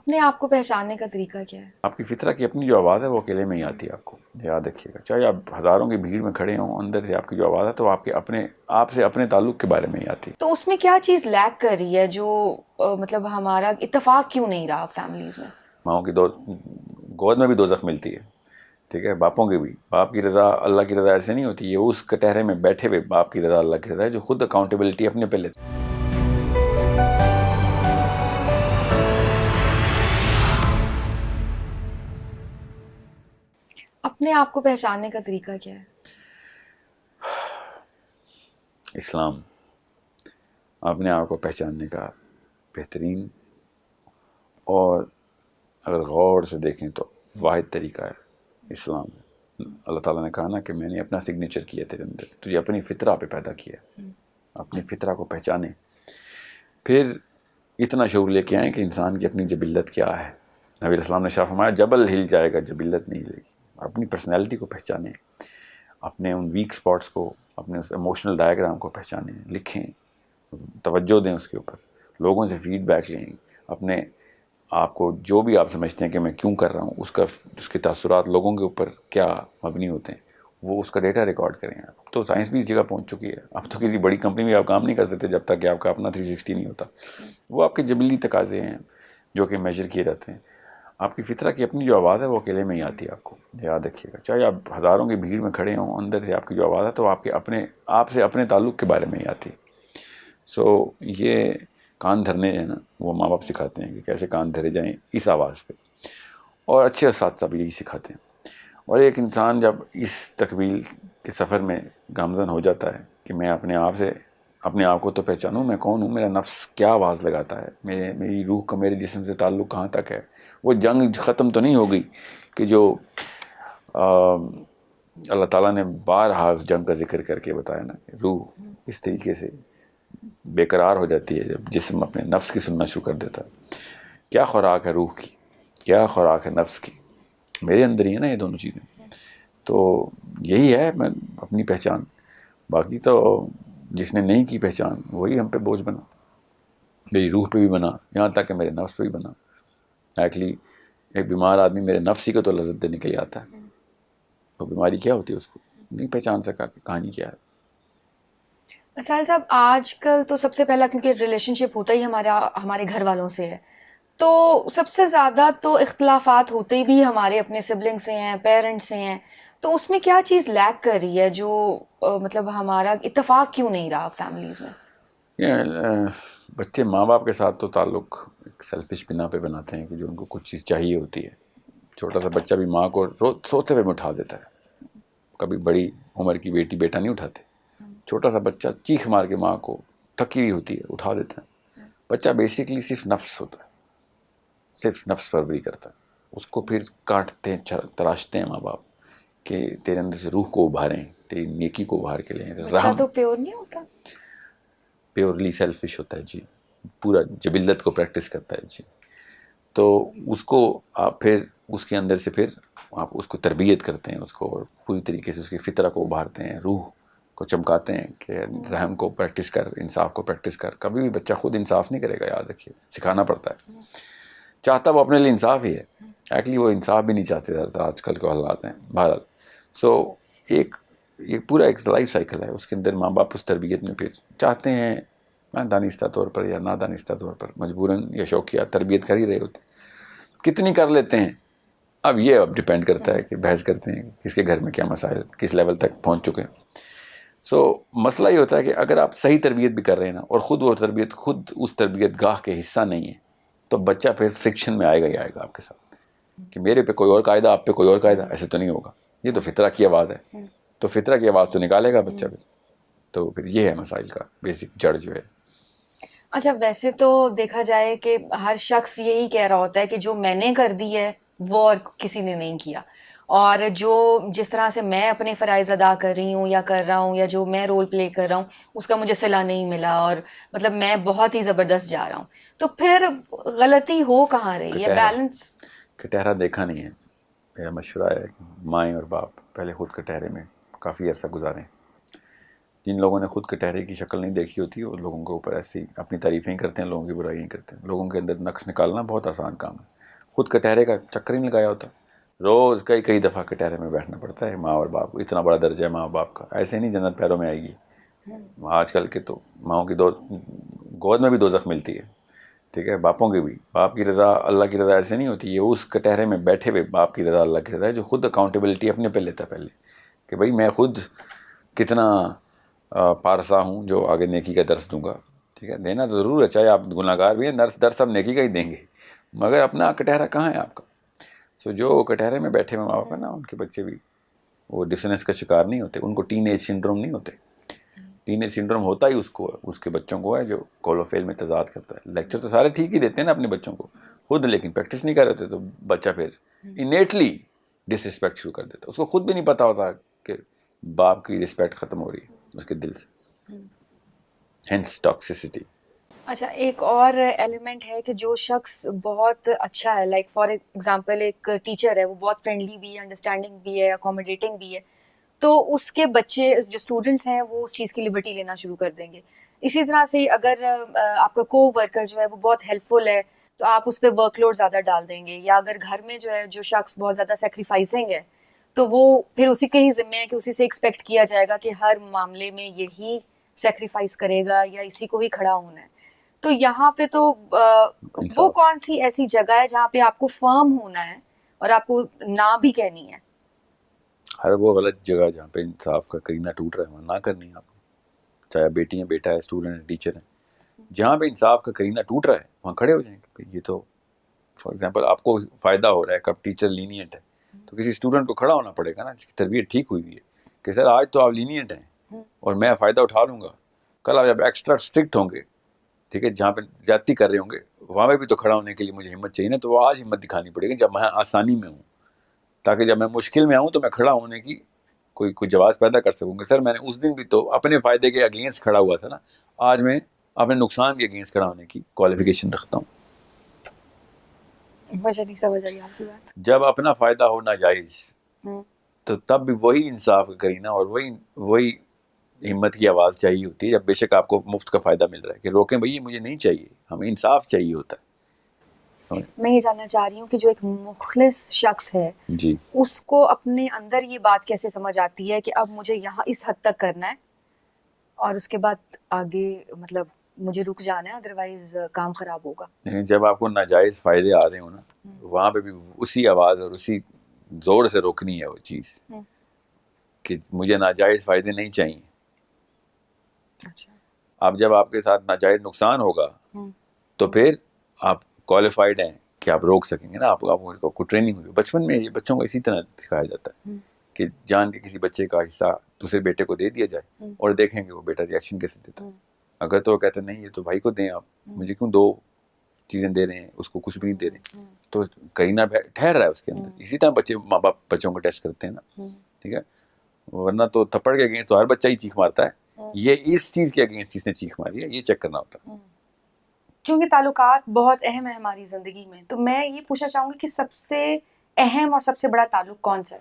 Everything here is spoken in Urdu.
اپنے آپ کو پہچاننے کا طریقہ کیا ہے؟ آپ کی فطرہ کی اپنی جو آواز ہے وہ اکیلے میں ہی آتی ہے. آپ کو یاد رکھیے گا، چاہے آپ ہزاروں کی بھیڑ میں کھڑے ہوں، اندر سے آپ کی جو آواز ہے تو آپ سے اپنے تعلق کے بارے میں ہی آتی ہے. تو اس میں کیا چیز لیک کر رہی ہے جو مطلب ہمارا اتفاق کیوں نہیں رہا فیملیز میں؟ ماؤں کی گود میں بھی دوزخ ملتی ہے، ٹھیک ہے، باپوں کی بھی. باپ کی رضا اللہ کی رضا ایسے نہیں ہوتی. یہ اس کٹہرے میں بیٹھے ہوئے باپ کی رضا اللہ کی رضا ہے جو خود اکاؤنٹیبلٹی اپنے پہ لیتے. اپنے آپ کو پہچاننے کا طریقہ کیا ہے؟ اسلام اپنے آپ کو پہچاننے کا بہترین اور اگر غور سے دیکھیں تو واحد طریقہ ہے اسلام. اللہ تعالیٰ نے کہا نا کہ میں نے اپنا سگنیچر کیا تیرے اندر، تجھے اپنی فطرہ پہ پیدا کیا. اپنی فطرہ کو پہچانے، پھر اتنا شعور لے کے آئیں کہ انسان کی اپنی جبلت کیا ہے. نبی علیہ السلام نے شاہ فرمایا جبل ہل جائے گا، جبلت نہیں ہلے گی. اپنی پرسنالٹی کو پہچانیں، اپنے ان ویک سپاٹس کو، اپنے اس ایموشنل ڈائیگرام کو پہچانیں، لکھیں، توجہ دیں اس کے اوپر، لوگوں سے فیڈ بیک لیں. اپنے آپ کو جو بھی آپ سمجھتے ہیں کہ میں کیوں کر رہا ہوں اس کے تاثرات لوگوں کے اوپر کیا مبنی ہوتے ہیں، وہ اس کا ڈیٹا ریکارڈ کریں. اب تو سائنس بھی اس جگہ پہنچ چکی ہے. اب تو کسی بڑی کمپنی میں آپ کام نہیں کر سکتے جب تک کہ آپ کا اپنا 360 نہیں ہوتا. وہ آپ کے جبلی تقاضے ہیں جو کہ میجر کیے جاتے ہیں. آپ کی فطرہ کی اپنی جو آواز ہے وہ اکیلے میں ہی آتی ہے. آپ کو یاد رکھیے گا، چاہے آپ ہزاروں کی بھیڑ میں کھڑے ہوں، اندر سے آپ کی جو آواز ہے تو آپ سے اپنے تعلق کے بارے میں ہی آتی ہے. یہ کان دھرنے جو ہے نا وہ ماں باپ سکھاتے ہیں کہ کیسے کان دھرے جائیں اس آواز پہ، اور اچھے اساتذہ بھی یہی سکھاتے ہیں. اور ایک انسان جب اس تکمیل کے سفر میں گامزن ہو جاتا ہے کہ میں اپنے آپ کو تو پہچانوں، میں کون ہوں، میرا نفس کیا آواز لگاتا ہے، میری روح کا میرے جسم سے تعلق کہاں تک ہے. وہ جنگ ختم تو نہیں ہو گئی کہ جو اللہ تعالیٰ نے بارہا اس جنگ کا ذکر کر کے بتایا نا کہ روح اس طریقے سے بے قرار ہو جاتی ہے جب جسم اپنے نفس کی سننا شروع کر دیتا ہے. کیا خوراک ہے روح کی، کیا خوراک ہے نفس کی، میرے اندر ہی ہے نا یہ دونوں چیزیں. تو یہی ہے میں اپنی پہچان. باقی تو جس نے نہیں کی پہچان وہی ہم پہ بوجھ بنا، میری روح پہ بھی بنا، یہاں تک کہ میرے نفس پہ بھی بنا. ایکچولی ایک بیمار آدمی میرے نفس ہی کو تو لذت دینے کے لیے آتا ہے، تو بیماری کیا ہوتی ہے اس کو نہیں پہچان سکا کہ کہانی کیا ہے. ساحل صاحب، آج کل تو سب سے پہلا کیونکہ ریلیشن شپ ہوتا ہی ہمارے گھر والوں سے ہے، تو سب سے زیادہ تو اختلافات ہوتے بھی ہمارے اپنے سبلنگ سے ہیں، پیرنٹس سے ہیں. تو اس میں کیا چیز لیک کر رہی ہے جو مطلب ہمارا اتفاق کیوں نہیں رہا فیملیز میں؟ بچے ماں باپ کے ساتھ تو تعلق ایک سیلفش بنا پہ بناتے ہیں کہ جو ان کو کچھ چیز چاہیے ہوتی ہے. چھوٹا سا بچہ بھی ماں کو سوتے ہوئے میں اٹھا دیتا ہے، کبھی بڑی عمر کی بیٹی بیٹا نہیں اٹھاتے. چھوٹا سا بچہ چیخ مار کے ماں کو تھکی ہوئی ہوتی ہے اٹھا دیتا ہے. بچہ بیسیکلی صرف نفس ہوتا ہے، صرف نفس پروری کرتا ہے. اس کو پھر کاٹتے ہیں، تراشتے ہیں ماں باپ کہ تیرے اندر سے روح کو ابھاریں، تیری نیکی کو ابھار کے لیں. بچہ تو پیور نہیں ہوتا، پیورلی سیلفش ہوتا ہے جی، پورا جبلت کو پریکٹس کرتا ہے جی. تو اس کو آپ پھر اس کے اندر سے پھر آپ اس کو تربیت کرتے ہیں، اس کو اور پوری طریقے سے اس کی فطرہ کو ابھارتے ہیں، روح کو چمکاتے ہیں کہ رحم کو پریکٹس کر، انصاف کو پریکٹس کر. کبھی بھی بچہ خود انصاف نہیں کرے گا، یاد رکھیے، سکھانا پڑتا ہے. چاہتا وہ اپنے لیے انصاف ہی ہے، ایکچولی وہ انصاف بھی نہیں چاہتے زیادہ آج کل کے حالات ہیں. بہرحال یہ پورا ایک لائف سائیکل ہے، اس کے اندر ماں باپ اس تربیت میں پھر چاہتے ہیں دانستہ طور پر یا نادانستہ طور پر، مجبوراً یا شوقیہ تربیت کر ہی رہے ہوتے. کتنی کر لیتے ہیں اب ڈیپینڈ کرتا ہے کہ بحث کرتے ہیں کس کے گھر میں کیا مسائل کس لیول تک پہنچ چکے ہیں. مسئلہ یہ ہوتا ہے کہ اگر آپ صحیح تربیت بھی کر رہے ہیں نا اور خود اس تربیت گاہ کے حصہ نہیں ہے تو بچہ پھر فرکشن میں آئے گا ہی آئے گا آپ کے ساتھ کہ میرے پہ کوئی اور قاعدہ، آپ پہ کوئی اور قاعدہ. ایسے تو نہیں ہوگا، یہ تو فطرہ کی آواز ہے، تو فطرہ کی آواز تو نکالے گا بچہ پھر. تو پھر یہ ہے مسائل کا بیسک جڑ جو ہے. اچھا، ویسے تو دیکھا جائے کہ ہر شخص یہی کہہ رہا ہوتا ہے کہ جو میں نے کر دی ہے وہ اور کسی نے نہیں کیا، اور جس طرح سے میں اپنے فرائض ادا کر رہی ہوں یا کر رہا ہوں یا جو میں رول پلے کر رہا ہوں اس کا مجھے صلہ نہیں ملا، اور مطلب میں بہت ہی زبردست جا رہا ہوں. تو پھر غلطی ہو کہاں رہی ہے؟ بیلنس کٹہرا دیکھا نہیں ہے. میرا مشورہ ہے کہ مائیں اور باپ پہلے خود کٹہرے میں کافی عرصہ گزاریں. جن لوگوں نے خود کٹہرے کی شکل نہیں دیکھی ہوتی وہ لوگوں کے اوپر ایسی اپنی تعریفیں ہی کرتے ہیں، لوگوں کی برائیاں کرتے ہیں. لوگوں کے اندر نقص نکالنا بہت آسان کام ہے. خود کٹہرے کا چکر ہی نہیں لگایا ہوتا. روز کئی دفعہ کٹہرے میں بیٹھنا پڑتا ہے ماں اور باپ کو. اتنا بڑا درجہ ہے ماں باپ کا. ایسے نہیں جنت پیروں میں آئے گی. آج کل کے تو ماؤں کی گود میں بھی دوزخ ملتی ہے, ٹھیک ہے, باپوں کی بھی. باپ کی رضا اللہ کی رضا ایسے نہیں ہوتی. یہ اس کٹہرے میں بیٹھے ہوئے باپ کی رضا اللہ کی رضا ہے جو خود اکاؤنٹیبلٹی اپنے پہ لیتا ہے پہلے, کہ بھائی میں خود کتنا پارسا ہوں جو آگے نیکی کا درس دوں گا. ٹھیک ہے, دینا تو ضرور ہے, چاہے آپ گناہ گار بھی ہیں, درس سب نیکی کا ہی دیں گے, مگر اپنا کٹہرا کہاں ہے آپ کا. سو جو کٹہرے میں بیٹھے ہوئے ماں باپ ہیں نا, ان کے بچے بھی وہ ڈسنس کا شکار نہیں ہوتے. ان کو ٹین ایج سنڈروم نہیں ہوتے. ٹین ایج سنڈروم ہوتا ہی اس کو ہے, اس کے بچوں کو ہے جو کول و فیل میں تضاد کرتا ہے. لیکچر تو سارے ٹھیک ہی دیتے ہیں نا اپنے بچوں کو خود, لیکن پریکٹس نہیں کر رہے ہوتے تو بچہ پھر انیٹلی ڈس رسپیکٹ شروع کر دیتا. اس کو خود بھی نہیں پتا ہوتا کہ باپ کی رسپیکٹ ختم ہو رہی ہے اس کے دل سے. Hence toxicity. اچھا, ایک اور ایلیمنٹ ہے کہ جو شخص بہت اچھا ہے, لائک فار ایگزامپل ایک ٹیچر ہے, وہ بہت فرینڈلی بھی ہے, انڈرسٹینڈنگ بھی ہے, اکوموڈیٹنگ بھی ہے, تو اس کے بچے جو اسٹوڈنٹس ہیں وہ اس چیز کی لبرٹی لینا شروع کر دیں گے. اسی طرح سے اگر آپ کا کو ورکر جو ہے وہ بہت ہیلپ فل ہے تو آپ اس پہ ورک لوڈ زیادہ ڈال دیں گے. یا اگر گھر میں جو ہے جو شخص بہت زیادہ سیکریفائسنگ ہے تو وہ پھر اسی کے ہی ذمے ہے کہ اسی سے ایکسپیکٹ کیا جائے گا کہ ہر معاملے میں یہی سیکریفائس کرے گا یا اسی کو ہی کھڑا ہونا ہے. تو یہاں پہ تو وہ کون سی ایسی جگہ ہے جہاں پہ آپ کو فرم ہونا ہے اور آپ کو نہ بھی کہنی ہے؟ ہر وہ غلط جگہ جہاں پہ انصاف کا کرینہ ٹوٹ رہا ہے وہاں نہ کرنی ہے آپ کو. چاہے بیٹی ہیں, بیٹا ہے, اسٹوڈنٹ ہے, ٹیچر ہیں, جہاں پہ انصاف کا کرینہ ٹوٹ رہا ہے وہاں کھڑے ہو جائیں گے. یہ تو فار ایگزامپل آپ کو فائدہ ہو رہا ہے کہ اب ٹیچر لینینٹ ہے تو کسی اسٹوڈنٹ کو کھڑا ہونا پڑے گا نا جس کی تربیت ٹھیک ہوئی ہے کہ سر آج تو آپ لینینٹ ہیں اور میں فائدہ اٹھا لوں گا, کل آپ جب ایکسٹرا اسٹرکٹ ہوں گے, ٹھیک ہے, جہاں پہ زیادتی کر رہے ہوں گے وہاں پہ بھی تو کھڑا ہونے کے لیے مجھے ہمت چاہیے نا. تو وہ آج ہمت دکھانی پڑے گی جب میں آسانی میں ہوں, تاکہ جب میں مشکل میں آؤں تو میں کھڑا ہونے کی کوئی جواز پیدا کر سکوں گا. سر میں نے اس دن بھی تو اپنے فائدے کے اگینسٹ کھڑا ہوا تھا نا, آج میں اپنے نقصان کے اگینسٹ کھڑا ہونے کی کوالیفیکیشن رکھتا ہوں. مجھے نہیں سمجھ آئی آپ کی بات. جب اپنا فائدہ ہو ناجائز تو تب بھی وہی انصاف کرینہ اور وہی ہمت کی آواز چاہیے ہوتی ہے جب بے شک آپ کو مفت کا فائدہ مل رہا ہے کہ روکیں بھائی مجھے نہیں چاہیے, ہمیں انصاف چاہیے ہوتا ہے. میں یہ جاننا چاہ رہی ہوں کہ جو ایک مخلص شخص ہے جی, اس کو اپنے اندر یہ بات کیسے سمجھ آتی ہے کہ اب مجھے یہاں اس حد تک کرنا ہے اور اس کے بعد آگے مطلب مجھے رک جانا ہے, ادروائز کام خراب ہوگا. جب آپ کو ناجائز فائدے آ رہے ہوں نا وہاں پہ بھی اسی آواز اور اسی زور سے روکنی ہے وہ چیز کہ مجھے ناجائز فائدے نہیں چاہیے. اچھا, اب جب آپ کے ساتھ ناجائز نقصان ہوگا تو پھر آپ کوالیفائڈ ہیں کہ آپ روک سکیں گے نا. آپ کو ٹریننگ ہوئی بچپن میں, یہ بچوں کو اسی طرح دکھایا جاتا ہے کہ جان کے کسی بچے کا حصہ دوسرے بیٹے کو دے دیا جائے اور دیکھیں گے وہ بیٹا ریئیکشن کیسے دیتا ہے. اگر تو وہ کہتے نہیں یہ تو بھائی کو دیں, آپ مجھے کیوں دو چیزیں دے رہے ہیں, اس کو کچھ بھی نہیں دے رہے, تو کرینہ ٹھہر رہا ہے اس کے اندر. اسی طرح ماں باپ بچوں کو ٹیسٹ کرتے ہیں نا, ٹھیک ہے, ورنہ تو تھپڑ کے اگینسٹ تو ہر بچہ ہی چیخ مارتا ہے. یہ اس چیز کے اگینسٹ کس نے چیخ ماری ہے یہ چیک کرنا ہوتا ہے. چونکہ تعلقات بہت اہم ہے ہماری زندگی میں, تو میں یہ پوچھنا چاہوں گی کہ سب سے اہم اور سب سے بڑا تعلق کون سا ہے؟